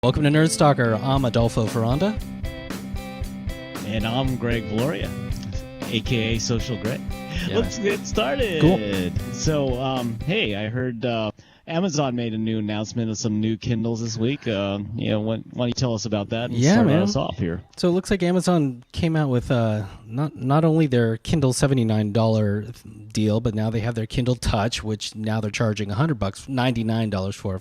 Welcome to Nerd Stalker. I'm Adolfo Foronda. And I'm Greg Viloria, a.k.a. Social Greg. Yeah. Let's get started. Cool. So, hey, I heard Amazon made a new announcement of some new Kindles this week. Why don't you tell us about that and start us off here? So it looks like Amazon came out with not only their Kindle $79 deal, but now they have their Kindle Touch, which now they're charging $100, $99 for.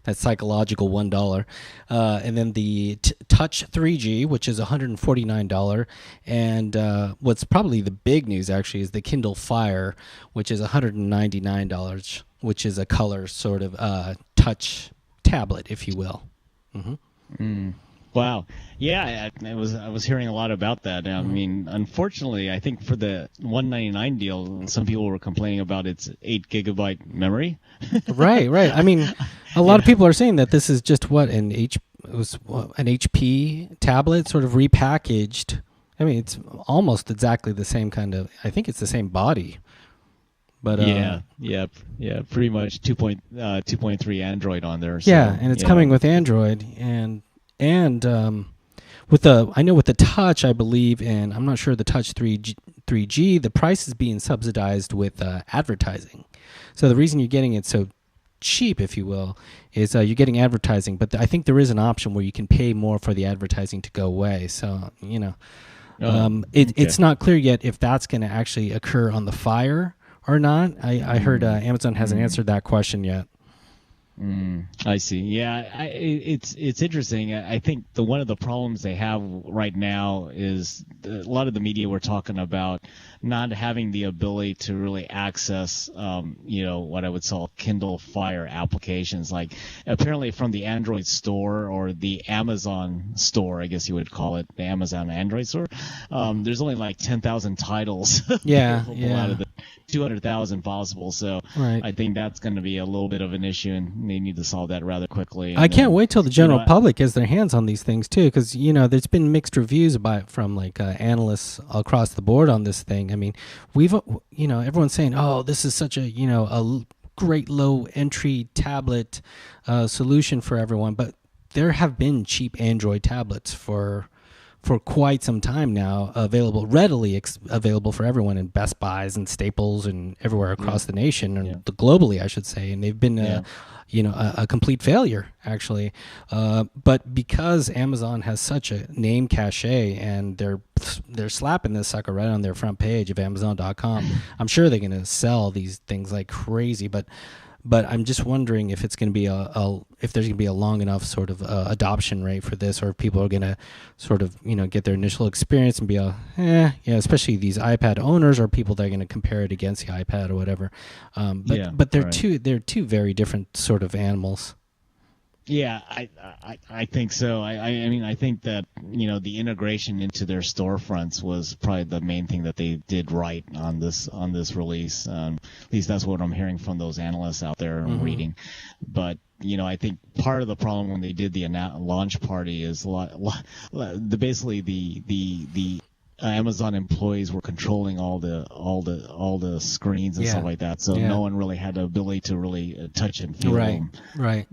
That's psychological $1. And then the Touch 3G, which is $149. And what's probably the big news, actually, is the Kindle Fire, which is $199, which is a color sort of touch tablet, if you will. Mm-hmm. Wow. Yeah, I was hearing a lot about that. I mean, unfortunately, I think for the $199 deal, some people were complaining about its 8 gigabyte memory. Right. I mean, a lot of people are saying that this is just an HP tablet sort of repackaged. I mean, it's almost exactly the same kind of. I think it's the same body. But yeah, pretty much 2.3 Android on there. So, yeah, and it's coming with Android and with the Touch, I believe, and I'm not sure the Touch 3G, the price is being subsidized with advertising. So the reason you're getting it so cheap, if you will, is you're getting advertising. But I think there is an option where you can pay more for the advertising to go away. So it's not clear yet if that's going to actually occur on the Fire or not. I heard Amazon hasn't answered that question yet. I see. Yeah, it's interesting. I think one of the problems they have right now is a lot of the media were talking about not having the ability to really access, what I would call Kindle Fire applications. Like apparently from the Android store or the Amazon store, I guess you would call it, the Amazon Android store. There's only like 10,000 titles out of the 200,000 possible. So right. I think that's going to be a little bit of an issue, and they need to solve that rather quickly. I can't wait till the general public gets their hands on these things too, because there's been mixed reviews from analysts across the board on this thing. I mean, everyone's saying, "Oh, this is such a great low entry tablet solution for everyone," but there have been cheap Android tablets for quite some time now, readily available for everyone in Best Buys and Staples and everywhere across the nation, and globally, I should say. And they've been, a complete failure, actually. But because Amazon has such a name cachet and they're slapping this sucker right on their front page of Amazon.com, I'm sure they're going to sell these things like crazy. But I'm just wondering if it's going to be if there's going to be a long enough sort of adoption rate for this, or if people are going to sort of get their initial experience and be especially these iPad owners or people that are going to compare it against the iPad or whatever. But they're two very different sort of animals. Yeah, I think so. I mean, I think that, the integration into their storefronts was probably the main thing that they did right on this release. At least that's what I'm hearing from those analysts out there and reading. But, I think part of the problem when they did the launch party is basically the Amazon employees were controlling all the screens and stuff like that, so no one really had the ability to really touch and feel them. Right.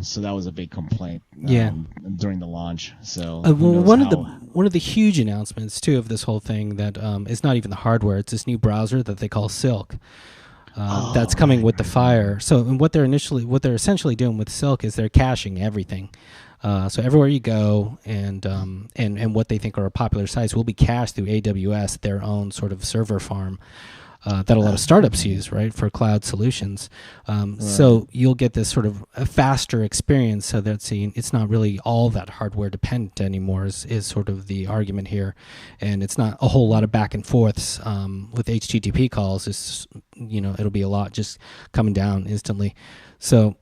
So that was a big complaint. During the launch. So one of the huge announcements too of this whole thing that it's not even the hardware; it's this new browser that they call Silk. That's coming with the Fire. So what they're essentially doing with Silk is they're caching everything. So everywhere you go, and what they think are popular sites will be cached through AWS, their own sort of server farm that a lot of startups use, right, for cloud solutions. So you'll get this sort of a faster experience. So it's not really all that hardware dependent anymore. Is sort of the argument here, and it's not a whole lot of back and forths with HTTP calls. It's it'll be a lot just coming down instantly. So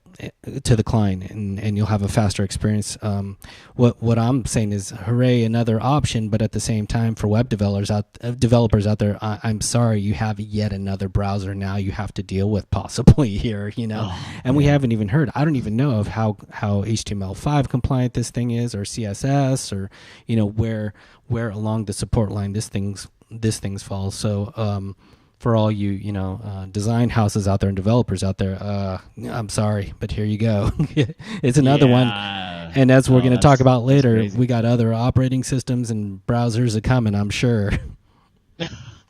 to the client, and you'll have a faster experience. What I'm saying is, hooray, another option, but at the same time, for web developers out there, I'm sorry, you have yet another browser now you have to deal with possibly here, we haven't even heard. I don't even know of how HTML5 compliant this thing is, or CSS, or where along the support line this thing's falls. So for all you design houses out there and developers out there, I'm sorry, but here you go. It's another one. And as we're going to talk about later, crazy. we got other operating systems and browsers are coming, I'm sure,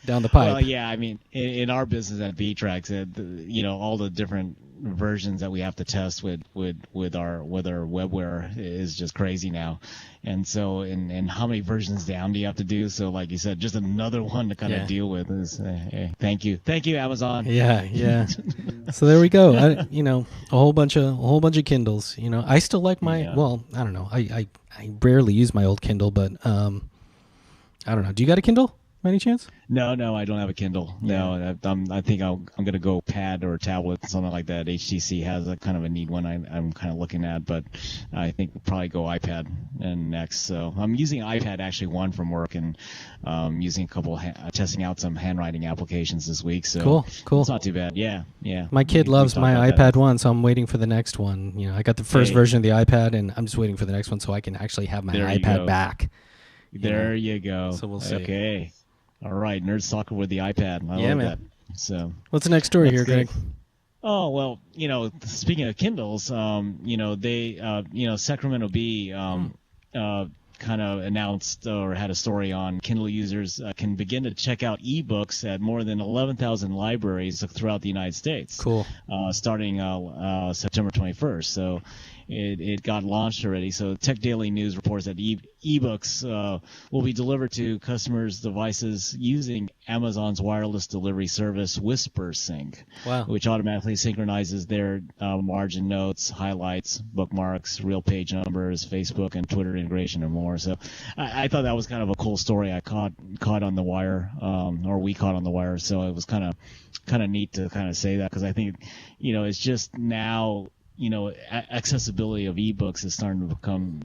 down the pipe. Well, yeah, I mean, in our business at B-Tracks, all the different versions that we have to test with our webware is just crazy now. And so, and how many versions down do you have to do? So, like you said, just another one to kind of deal with is. Hey, thank you, Amazon. Yeah. So there we go. A whole bunch of Kindles. I still like my. Yeah. Well, I don't know. I rarely use my old Kindle, but I don't know. Do you got a Kindle by any chance? No, I don't have a Kindle. No, I think I'm going to go pad or tablet, something like that. HTC has a kind of a neat one I'm kind of looking at, but I think we'll probably go iPad next. So I'm using iPad actually one from work and using a couple, testing out some handwriting applications this week. So cool. It's not too bad. Yeah. My kid loves my iPad one, so I'm waiting for the next one. I got the first version of the iPad, and I'm just waiting for the next one so I can actually have my iPad back. There you go. So we'll see. Okay. All right, Nerd Stalker with the iPad. I love that. So, what's the next story here, Greg? Oh well, speaking of Kindles, they, Sacramento Bee, kind of announced or had a story on Kindle users can begin to check out ebooks at more than 11,000 libraries throughout the United States. Cool. Starting September 21st. So. It got launched already. So Tech Daily News reports that ebooks will be delivered to customers' devices using Amazon's wireless delivery service WhisperSync, which automatically synchronizes their margin notes, highlights, bookmarks, real page numbers, Facebook and Twitter integration, and more. So I thought that was kind of a cool story I caught on the wire, or we caught on the wire. So it was kind of neat to kind of say that, because I think it's just now. Accessibility of ebooks is starting to become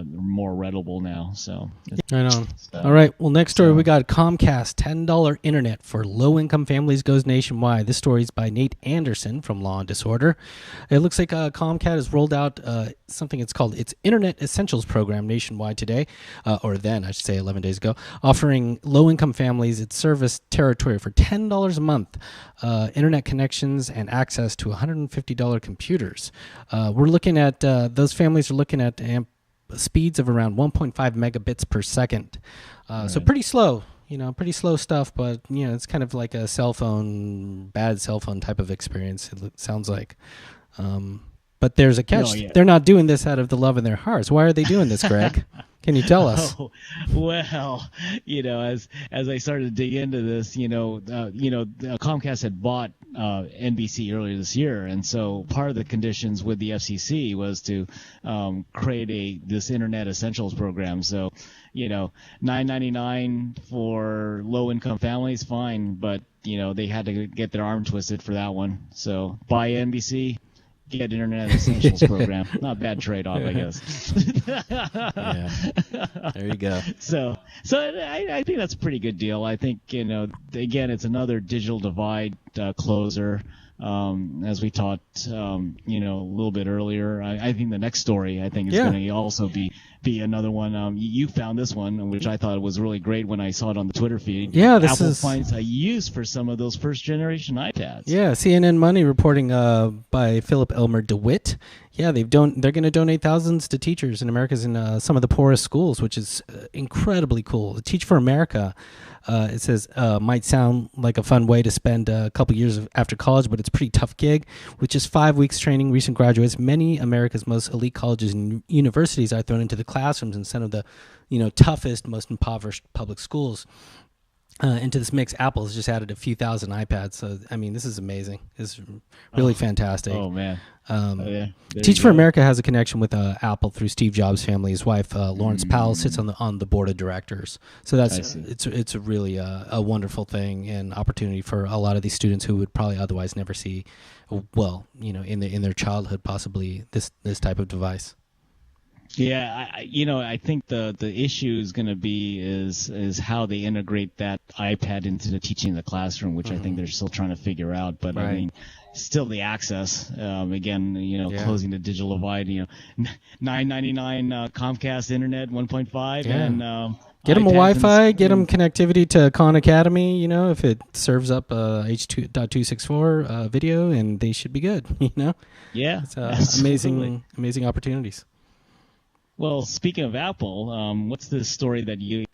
more readable now. So, right on. All right. Well, next story, we got Comcast $10 internet for low-income families goes nationwide. This story is by Nate Anderson from Law and Disorder. It looks like Comcast has rolled out something it's called its Internet Essentials program nationwide today, or then I should say 11 days ago, offering low-income families its service territory for $10 a month, internet connections and access to $150 computers. We're looking at those families are looking at speeds of around 1.5 megabits per second. So pretty slow, pretty slow stuff, but it's kind of like a bad cell phone type of experience, it sounds like. But there's a catch. They're not doing this out of the love in their hearts. Why are they doing this, Greg? Can you tell us? Well, as I started to dig into this, Comcast had bought NBC earlier this year, and so part of the conditions with the FCC was to create this Internet Essentials program. So, $9.99 for low-income families, fine, but they had to get their arm twisted for that one. So buy NBC. Get Internet Essentials program. Not a bad trade-off, I guess. Yeah. There you go. So I think that's a pretty good deal. I think, again, it's another digital divide closer. As we talked, a little bit earlier. I think the next story, is going to also be another one. You found this one, which I thought was really great when I saw it on the Twitter feed. Yeah, Apple finds a use for some of those first-generation iPads. Yeah, CNN Money reporting by Philip Elmer DeWitt. Yeah, they're going to donate thousands to teachers in America's in some of the poorest schools, which is incredibly cool. Teach for America. It says might sound like a fun way to spend a couple years after college, but it's a pretty tough gig. With just 5 weeks training recent graduates, many America's most elite colleges and universities are thrown into the classrooms instead of the toughest, most impoverished public schools. Into this mix, Apple has just added a few thousand iPads. So, this is amazing. It's really fantastic. Oh, man. Teach for America has a connection with Apple through Steve Jobs' family. His wife, Lawrence Powell, sits on the board of directors. So it's a really a wonderful thing and opportunity for a lot of these students who would probably otherwise never see, in their childhood, possibly this type of device. Yeah, I think the issue is going to be is how they integrate that iPad into the teaching in the classroom, which I think they're still trying to figure out. But right. Still the access. Again, closing the digital divide. $9.99 Comcast Internet 1.5 and. Get them a Wi-Fi, get them connectivity to Khan Academy, if it serves up H.264 video, and they should be good, Yeah. It's amazing opportunities. Well, speaking of Apple, what's the story that you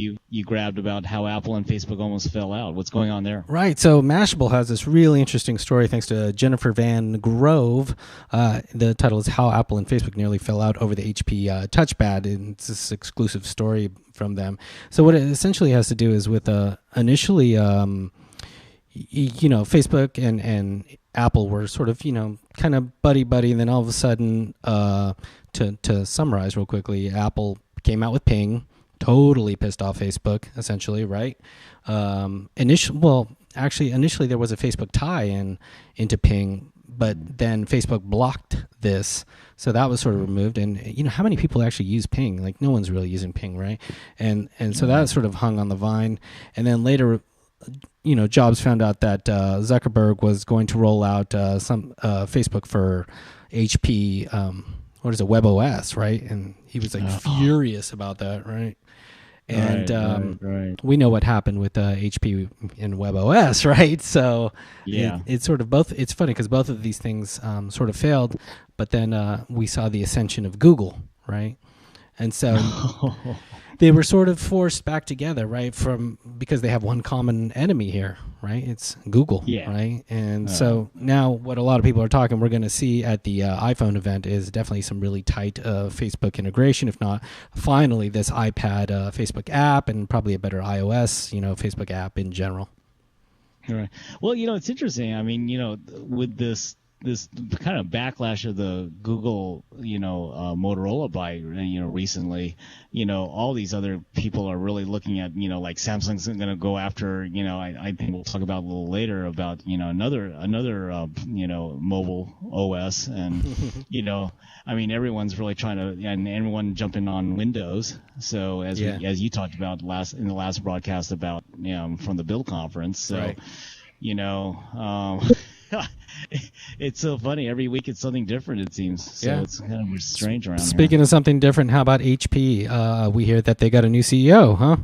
grabbed about how Apple and Facebook almost fell out? What's going on there? Right. So Mashable has this really interesting story thanks to Jennifer Van Grove. The title is How Apple and Facebook Nearly Fell Out Over the HP Touchpad. And it's this exclusive story from them. So what it essentially has to do is with initially, Facebook and Apple were sort of, kind of buddy-buddy. And then all of a sudden, to summarize real quickly, Apple came out with Ping, totally pissed off Facebook, essentially, right? Initially there was a Facebook tie-in into Ping, but then Facebook blocked this, so that was sort of removed. And how many people actually use Ping? Like, no one's really using Ping, right? And so that sort of hung on the vine. And then later, Jobs found out that Zuckerberg was going to roll out some Facebook for HP. What is it, WebOS, right? And he was furious about that, right? And right. we know what happened with HP and WebOS, right? So yeah, it's sort of both. It's funny because both of these things sort of failed, but then we saw the ascension of Google, right? And so they were sort of forced back together, right? Because they have one common enemy here, right? It's Google, right? And so now what a lot of people are talking, we're going to see at the iPhone event is definitely some really tight Facebook integration. If not, finally, this iPad Facebook app and probably a better iOS, Facebook app in general. All right. Well, it's interesting. I mean, with this kind of backlash of the Google, Motorola buy, recently, all these other people are really looking at, like Samsung's going to go after, I think we'll talk about a little later about, another mobile OS. And, I mean, everyone's really trying to, and everyone jumping on Windows. So as you talked about in the last broadcast about, from the Build conference. So, right. It's so funny. Every week it's something different, it seems. So it's kind of strange around Speaking here. of something different, how about HP? We hear that they got a new CEO, huh?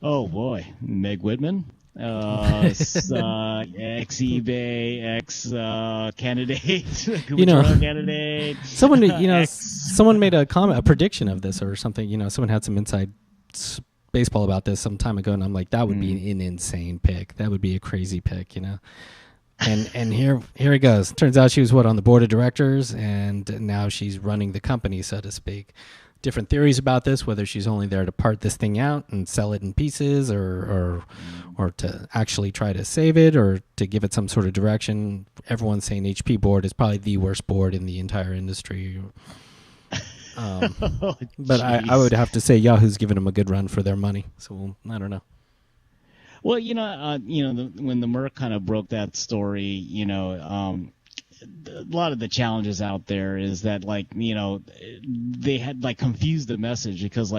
Oh, boy. Meg Whitman, ex-eBay, ex-candidate, candidate. Someone made a prediction of this or something. Someone had some inside baseball about this some time ago, and I'm like, that would be an insane pick. That would be a crazy pick, And here it goes. Turns out she was on the board of directors, and now she's running the company, so to speak. Different theories about this, whether she's only there to part this thing out and sell it in pieces, or to actually try to save it, or to give it some sort of direction. Everyone's saying HP board is probably the worst board in the entire industry. But I would have to say Yahoo's given them a good run for their money. So I don't know. Well, when the Merck kind of broke that story, a lot of the challenges out there is that, they had confused the message because,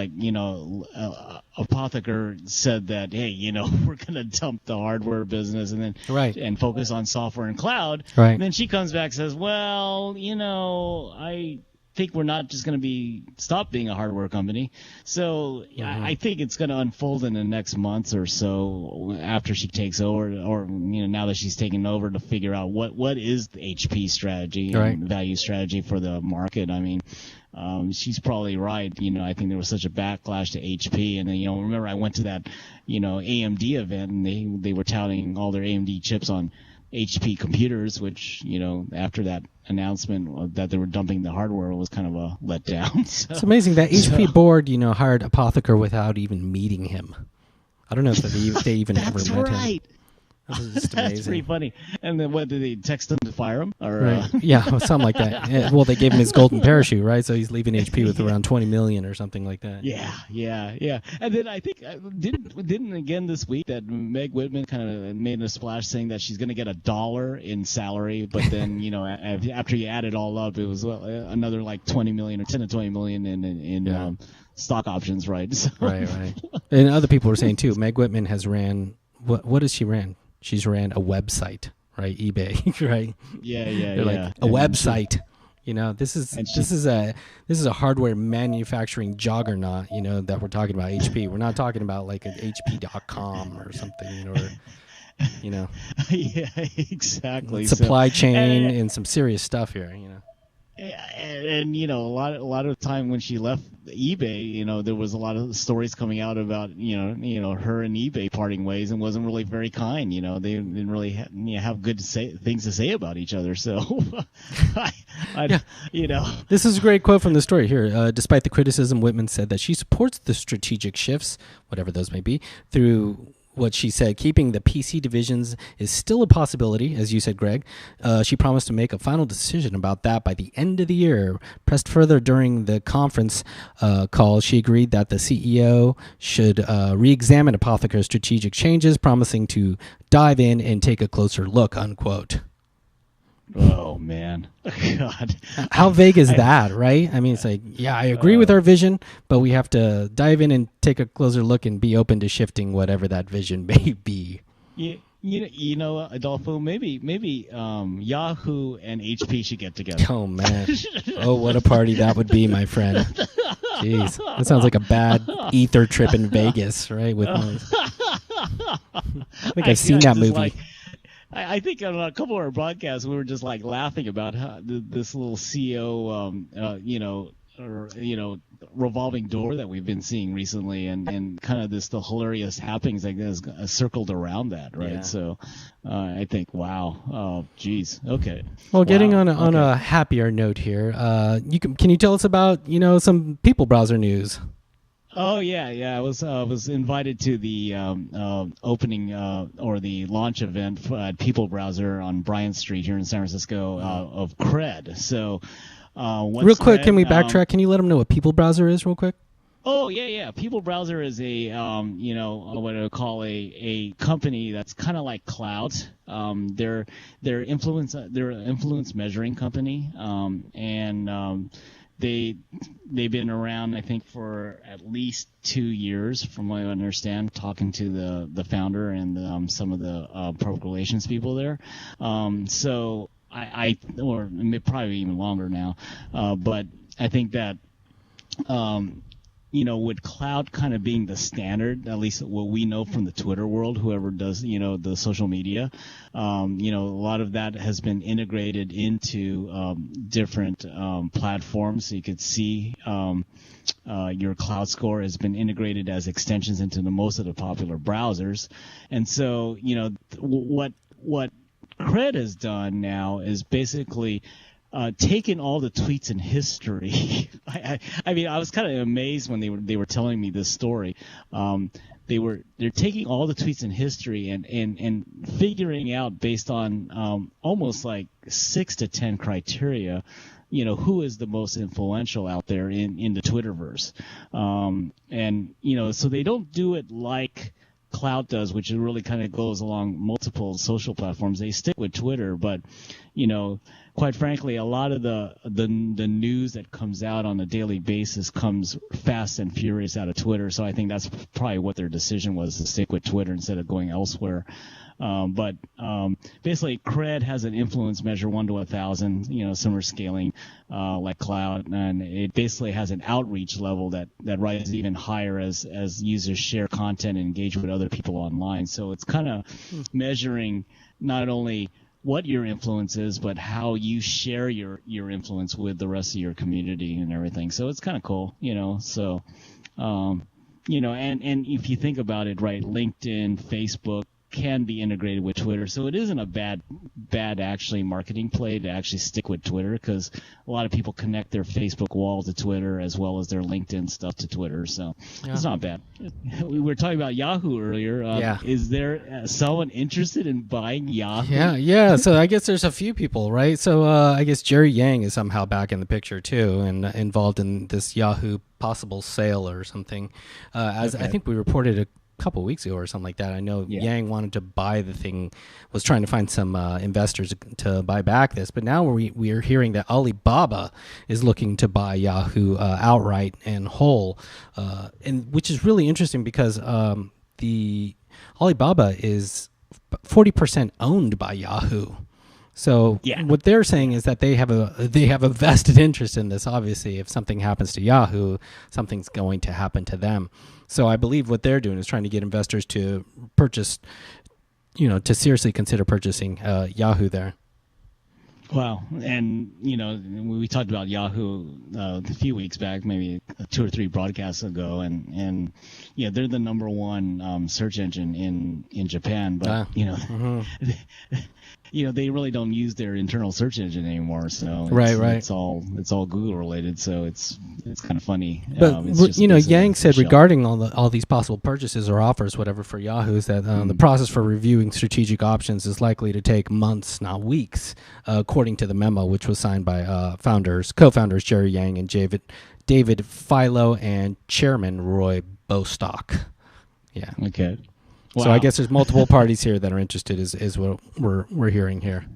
Apotheker said that, hey, we're going to dump the hardware business and then and focus on software and cloud. Right. And then she comes back and says, well, I think we're not just going to stop being a hardware company. So I think it's going to unfold in the next months or so after she takes over, or now that she's taken over, to figure out what is the HP strategy and value strategy for the market. I mean, she's probably right. I think there was such a backlash to HP, and then remember I went to that AMD event, and they were touting all their AMD chips on HP computers, which after that announcement that they were dumping the hardware was kind of a letdown. So, it's amazing that HP board hired Apotheker without even meeting him. I don't know if they even ever met him. That's pretty funny. And then what, did they text him to fire him? Or, Yeah, something like that. Yeah, well, they gave him his golden parachute, right? So he's leaving HP with around $20 million or something like that. Yeah. And then I think didn't again this week that Meg Whitman kind of made a splash saying that she's going to get $1 in salary, but then after you add it all up, it was another $20 million or 10 to 20 million in stock options, right? So. Right. And other people were saying too. Meg Whitman has ran what has she ran? She's ran a website, right? eBay, right? Yeah. They're like a website. This is a hardware manufacturing juggernaut. That we're talking about HP. We're not talking about like an HP.com or something, or Yeah, exactly. Supply chain and some serious stuff here. And a lot of time when she left eBay, there was a lot of stories coming out about her and eBay parting ways, and wasn't really very kind. They didn't really have good things to say about each other. So, This is a great quote from the story here. Despite the criticism, Whitman said that she supports the strategic shifts, whatever those may be, through what she said, keeping the PC divisions is still a possibility, as you said, Greg. She promised to make a final decision about that by the end of the year. Pressed further during the conference call, she agreed that the CEO should re-examine Apotheker's strategic changes, promising to dive in and take a closer look, unquote. Oh, man. God. How vague is that, right? I mean, it's like, yeah, I agree with our vision, but we have to dive in and take a closer look and be open to shifting whatever that vision may be. Adolfo, maybe Yahoo and HP should get together. Oh, man. Oh, what a party that would be, my friend. Jeez. That sounds like a bad ether trip in Vegas, right? With I think I've seen that movie. I think on a couple of our broadcasts we were just like laughing about how this little CEO, revolving door that we've been seeing recently, and kind of the hilarious happenings like this circled around that, right? Yeah. So I think, wow, oh, geez, okay. Well, getting on a happier note here, can you tell us about some people browser news? Oh yeah. I was invited to the opening or the launch event at People Browser on Bryant Street here in San Francisco of Cred. So, real quick, can we backtrack? Can you let them know what People Browser is, real quick? Oh yeah. People Browser is a what I would call a company that's kind of like Cloud. They're an influence measuring company, and They've been around, I think, for at least 2 years, from what I understand, talking to the founder and some of the public relations people there. So or probably even longer now, but I think that with cloud kind of being the standard, at least what we know from the Twitter world, whoever does, the social media, a lot of that has been integrated into different platforms. So you could see your cloud score has been integrated as extensions into most of the popular browsers. And so, what Cred has done now is basically taken all the tweets in history. I mean, I was kind of amazed when they were telling me this story. They're taking all the tweets in history and figuring out based on almost like 6 to 10 criteria, who is the most influential out there in the Twitterverse. So they don't do it like Cloud does, which really kind of goes along multiple social platforms. They stick with Twitter, but quite frankly, a lot of the news that comes out on a daily basis comes fast and furious out of Twitter. So I think that's probably what their decision was, to stick with Twitter instead of going elsewhere. But basically, Cred has an influence measure 1 to 1,000, similar scaling like Cloud, and it basically has an outreach level that rises even higher as users share content and engage with other people online. So it's kind of measuring not only what your influence is, but how you share your influence with the rest of your community and everything. So it's kind of cool, So, and if you think about it, right, LinkedIn, Facebook can be integrated with Twitter, so it isn't a bad actually marketing play to actually stick with Twitter, because a lot of people connect their Facebook wall to Twitter as well as their LinkedIn stuff to Twitter, so It's not bad. We were talking about Yahoo earlier. Is there someone interested in buying Yahoo? Yeah. So I guess there's a few people, right? So I guess Jerry Yang is somehow back in the picture too, and involved in this Yahoo possible sale or something. I think we reported a couple weeks ago or something like that. I know Yang wanted to buy the thing, was trying to find some investors to buy back this, but now we are hearing that Alibaba is looking to buy Yahoo outright and whole, and which is really interesting because the Alibaba is 40% owned by Yahoo. So what they're saying is that they have a vested interest in this. Obviously, if something happens to Yahoo, something's going to happen to them. So I believe what they're doing is trying to get investors to purchase, to seriously consider purchasing Yahoo there. Wow. And, we talked about Yahoo a few weeks back, maybe 2 or 3 broadcasts ago. And yeah, they're the number one search engine in Japan. But, they really don't use their internal search engine anymore. So it's all Google related. So it's kind of funny. But, Yang said regarding all these possible purchases or offers, whatever, for Yahoo, is that the process for reviewing strategic options is likely to take months, not weeks, according to the memo, which was signed by co-founders Jerry Yang and David Philo and Chairman Roy Bostock. Yeah. Okay. Wow. So I guess there's multiple parties here that are interested, is what we're hearing here.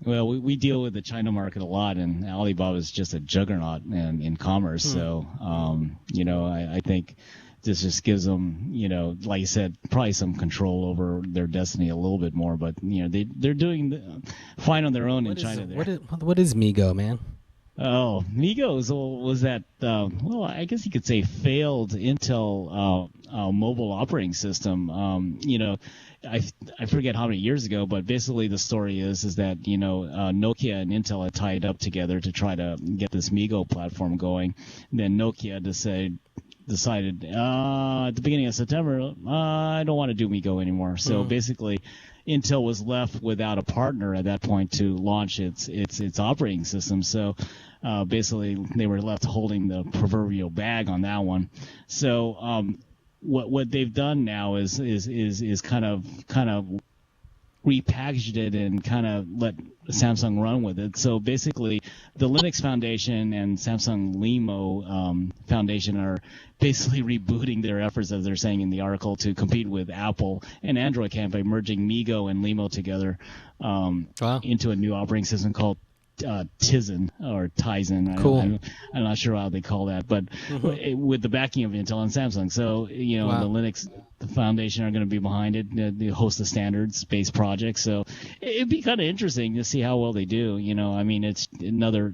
Well, we deal with the China market a lot, and Alibaba is just a juggernaut in commerce. So, I think this just gives them, like you said, probably some control over their destiny a little bit more. But they're doing fine on their own in China. What is Migo, man? Oh, Migo was that, I guess you could say failed Intel mobile operating system. I forget how many years ago, but basically the story is that, Nokia and Intel had tied up together to try to get this Migo platform going. And then Nokia decided at the beginning of September, I don't want to do Migo anymore. So basically, Intel was left without a partner at that point to launch its operating system. So basically, they were left holding the proverbial bag on that one. So what they've done now is kind of repackaged it and kind of let Samsung run with it. So basically, the Linux Foundation and Samsung Limo Foundation are basically rebooting their efforts, as they're saying in the article, to compete with Apple and Android Camp by merging Migo and Limo together into a new operating system called Tizen or Tizen. Cool. I'm not sure how they call that, but with the backing of Intel and Samsung. So, the Linux Foundation are going to be behind it. They host the standards-based projects. So it'd be kind of interesting to see how well they do. It's another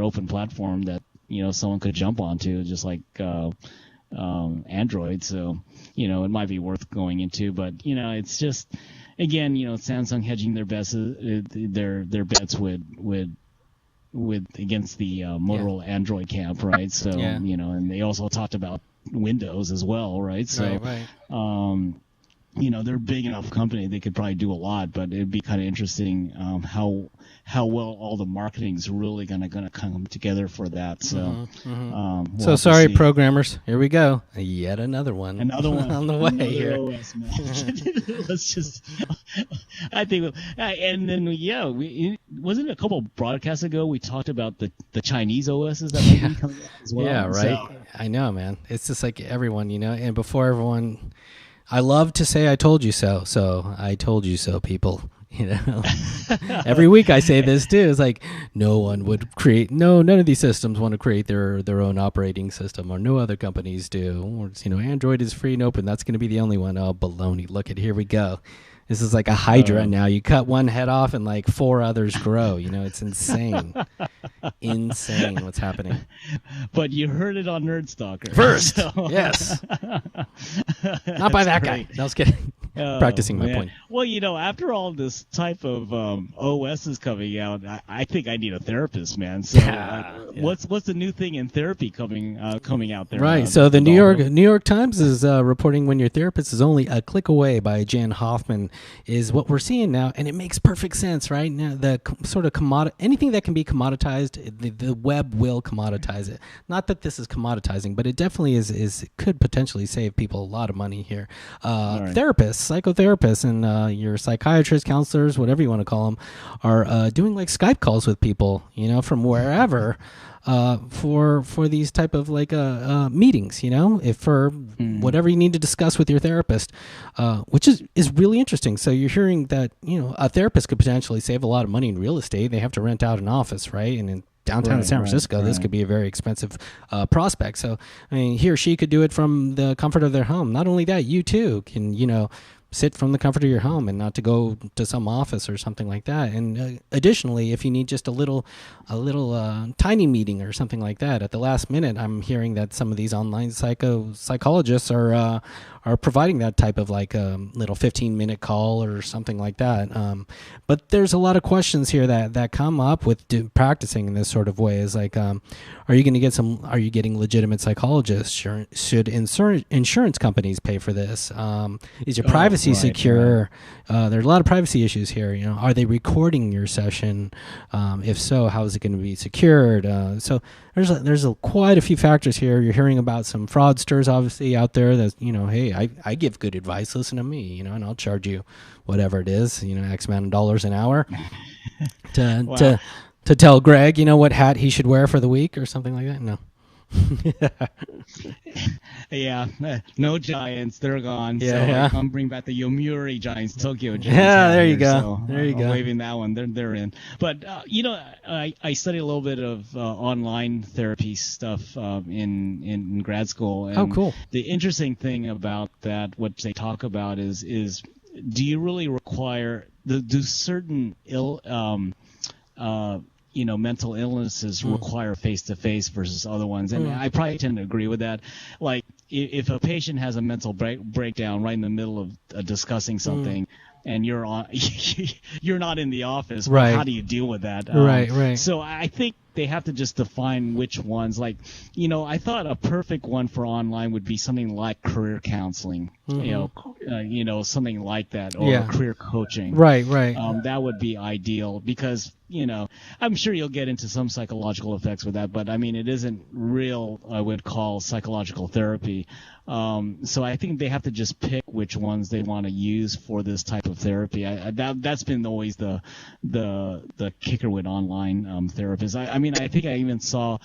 open platform that, someone could jump onto, just like Android. So, it might be worth going into, but, it's just, again, Samsung hedging their bets with against the Motorola Android camp, right? So, and they also talked about Windows as well, right? So, right. They're a big enough company, they could probably do a lot, but it'd be kind of interesting how well all the marketing's really gonna come together for that. So, so sorry, programmers. Here we go. Yet another one. Another one on the way here. OS, let's just. I think, and then wasn't it a couple broadcasts ago we talked about the Chinese OSs that might be coming out as well. Yeah, right. So, I know, man. It's just like everyone, and before everyone. I love to say I told you so. So I told you so, people. Every week I say this too. It's like none of these systems want to create their own operating system, or no other companies do. Or Android is free and open. That's going to be the only one. Oh, baloney! Look here we go. This is like a hydra now. You cut one head off and like 4 others grow. It's insane. Insane what's happening. But you heard it on Nerd Stalker. First, so. Yes. Not by that guy. No, I was kidding. Practicing my point. Well, after all this type of OS is coming out, I think I need a therapist, man. So what's the new thing in therapy coming out there? Right. So the New York Times is reporting when your therapist is only a click away by Jan Hoffman is what we're seeing now, and it makes perfect sense, right? Now the sort of anything that can be commoditized, the web will commoditize it. Not that this is commoditizing, but it definitely could potentially save people a lot of money here. Right. Therapists, psychotherapists, and your psychiatrists, counselors, whatever you want to call them, are doing like Skype calls with people, from wherever. For these type of meetings, if for whatever you need to discuss with your therapist, which is really interesting. So you're hearing that a therapist could potentially save a lot of money in real estate. They have to rent out an office, right? And in downtown San Francisco, this could be a very expensive prospect. So he or she could do it from the comfort of their home. Not only that, you too can sit from the comfort of your home and not to go to some office or something like that. And additionally, if you need just a little tiny meeting or something like that at the last minute, I'm hearing that some of these online psychologists are providing that type of like little 15-minute call or something like that. But there's a lot of questions here that come up with practicing in this sort of way. Is like, are you getting legitimate psychologists? Should insurance companies pay for this? Is your privacy secure? Right. There's a lot of privacy issues here. Are they recording your session? If so, how is it going to be secured? So there's quite a few factors here. You're hearing about some fraudsters, obviously, out there. That hey, I give good advice. Listen to me, and I'll charge you whatever it is, X amount of dollars an hour to tell Greg, what hat he should wear for the week or something like that. No. Yeah, no Giants, they're gone. Yeah, I'm bring back the Yomiuri Giants, Tokyo Giants. Yeah, there you go. So there you go. Waving that one, they're in. But I studied a little bit of online therapy stuff in grad school. And oh, cool. The interesting thing about that, what they talk about is do you really require do certain mental illnesses require face-to-face versus other ones. And I probably tend to agree with that. Like, if a patient has a mental breakdown right in the middle of discussing something, and you're not in the office, right? Well, how do you deal with that? Right. So I think they have to just define which ones. Like, I thought a perfect one for online would be something like career counseling, something like that, or career coaching. Right. That would be ideal because, I'm sure you'll get into some psychological effects with that, but I mean, it isn't real, I would call psychological therapy. So I think they have to just pick which ones they want to use for this type of therapy. That's been always the kicker with online therapists. I mean, I think I even saw,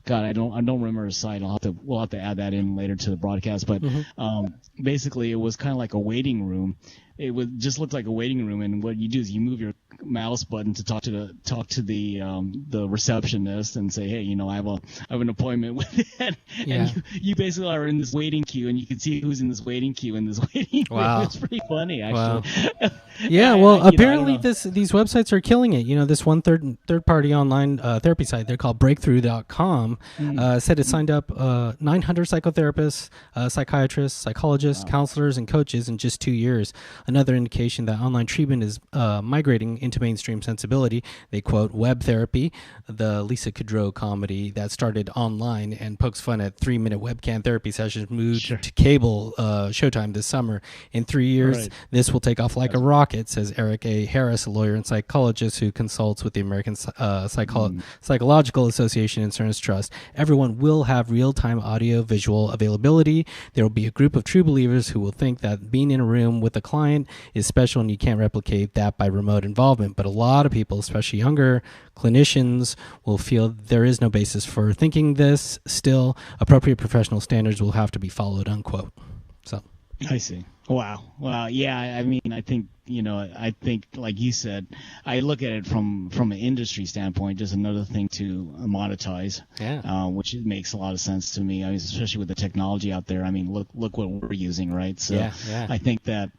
God, I don't remember a site. We'll have to add that in later to the broadcast. But basically, it was kind of like a waiting room. It would just look like a waiting room, and what you do is you move your mouse button to talk to the receptionist and say, hey, I have an appointment with it. And you basically are in this waiting queue, and you can see who's in this waiting queue in this waiting room. It's pretty funny, actually. Wow. Yeah, well, apparently these websites are killing it. This one third party online therapy site, they're called breakthrough.com, said it signed up 900 psychotherapists, psychiatrists, psychologists, counselors, and coaches in just 2 years. Another indication that online treatment is migrating into mainstream sensibility. They quote web therapy, the Lisa Kudrow comedy that started online and pokes fun at 3-minute webcam therapy sessions, moved to cable Showtime this summer. In 3 years, this will take off like a rocket, says Eric A. Harris, a lawyer and psychologist who consults with the American Psychological Association and Stearns Trust. Everyone will have real-time audio-visual availability. There will be a group of true believers who will think that being in a room with a client is special and you can't replicate that by remote involvement. But a lot of people, especially younger clinicians, will feel there is no basis for thinking this. Still, appropriate professional standards will have to be followed, unquote. So I see. Wow. Well, yeah, I mean, I think, like you said, I look at it from an industry standpoint, just another thing to monetize, which makes a lot of sense to me. I mean, especially with the technology out there. I mean, look what we're using, right? So I think that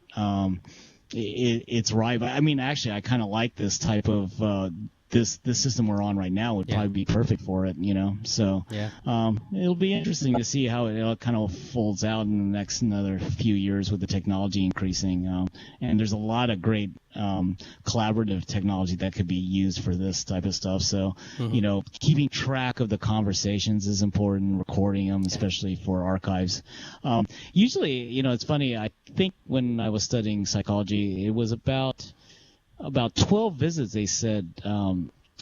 it's right. But I mean, actually, I kind of like this type of this system we're on right now would probably be perfect for it, So it'll be interesting to see how it kind of folds out in the next another few years with the technology increasing. And there's a lot of great collaborative technology that could be used for this type of stuff. So, keeping track of the conversations is important, recording them, especially for archives. Usually, it's funny, I think when I was studying psychology, it was about 12 visits, they said,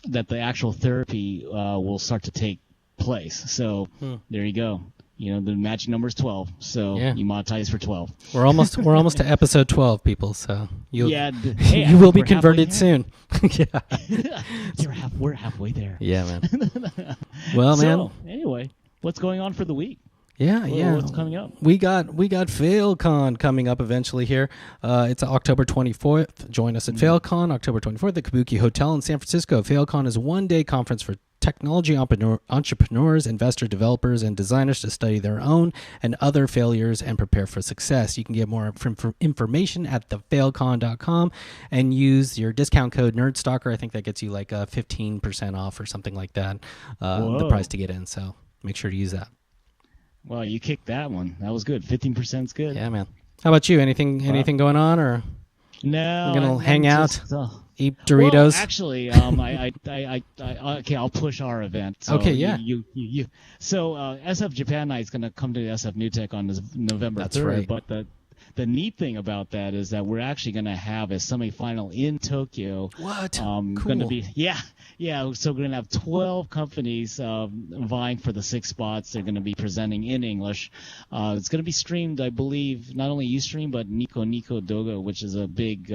that the actual therapy will start to take place. So there you go. The magic number is 12. So you monetize for 12. We're almost to episode 12, people. So you you will be converted soon. We're halfway there. Yeah, man. Well, man. Anyway, what's going on for the week? Yeah. What's coming up? We got FailCon coming up eventually here. It's October 24th. Join us at FailCon, October 24th, at Kabuki Hotel in San Francisco. FailCon is a one-day conference for technology entrepreneurs, investors, developers, and designers to study their own and other failures and prepare for success. You can get more information at thefailcon.com and use your discount code Nerd Stalker. I think that gets you like 15% off or something like that, the price to get in. So make sure to use that. Well, you kicked that one. That was good. 15% is good. Yeah, man. How about you? Anything going on, or no? You gonna hang out, eat Doritos? Well, actually, okay, I'll push our event. So okay, yeah. So SF Japan Night is gonna come to SF New Tech on November 3rd. That's right. But the neat thing about that is that we're actually going to have a semifinal in Tokyo. What? Cool. Going to be, yeah. So we're going to have 12 companies vying for the 6 spots. They're going to be presenting in English. It's going to be streamed, I believe, not only Ustream, but Nico Dogo, which is a big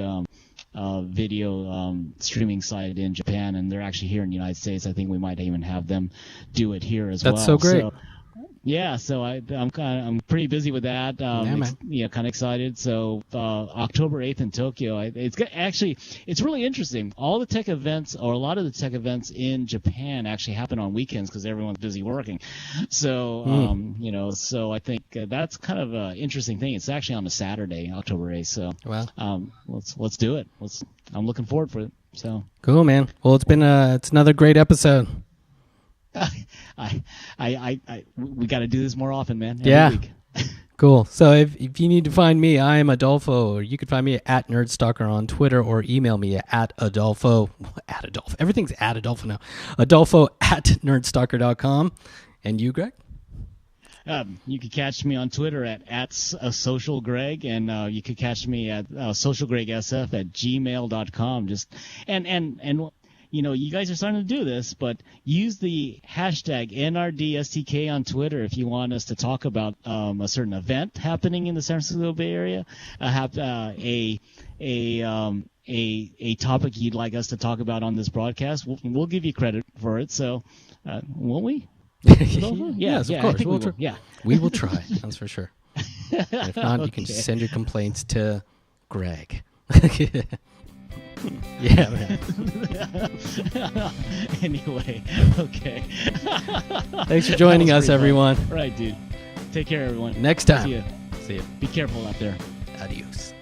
video streaming site in Japan, and they're actually here in the United States. I think we might even have them do it here as well. That's so great. Yeah, so I'm pretty busy with that. Kind of excited. So October 8th in Tokyo. It's really interesting. All the tech events, or a lot of the tech events in Japan, actually happen on weekends because everyone's busy working. So so I think that's kind of an interesting thing. It's actually on a Saturday, October 8th. So let's do it. I'm looking forward for it. So cool, man. Well, it's another great episode. We got to do this more often, man. Every week. Cool. So if you need to find me, I am Adolfo, or you can find me at Nerd Stalker on Twitter, or email me at Adolfo. Everything's at Adolfo now. Adolfo at nerdstalker.com. And you, Greg? You can catch me on Twitter at @socialgreg, and you can catch me at socialgregsf@gmail.com. And you guys are starting to do this, but use the hashtag NRDSTK on Twitter if you want us to talk about a certain event happening in the San Francisco Bay Area, a topic you'd like us to talk about on this broadcast. We'll give you credit for it. So, won't we? Yes, of course. We will try. That's for sure. And if not, you can just send your complaints to Greg. Yeah, man. Anyway, okay. Thanks for joining us, everyone. Right, dude. Take care, everyone. Next time. See you. See you. Be careful out there. Adios.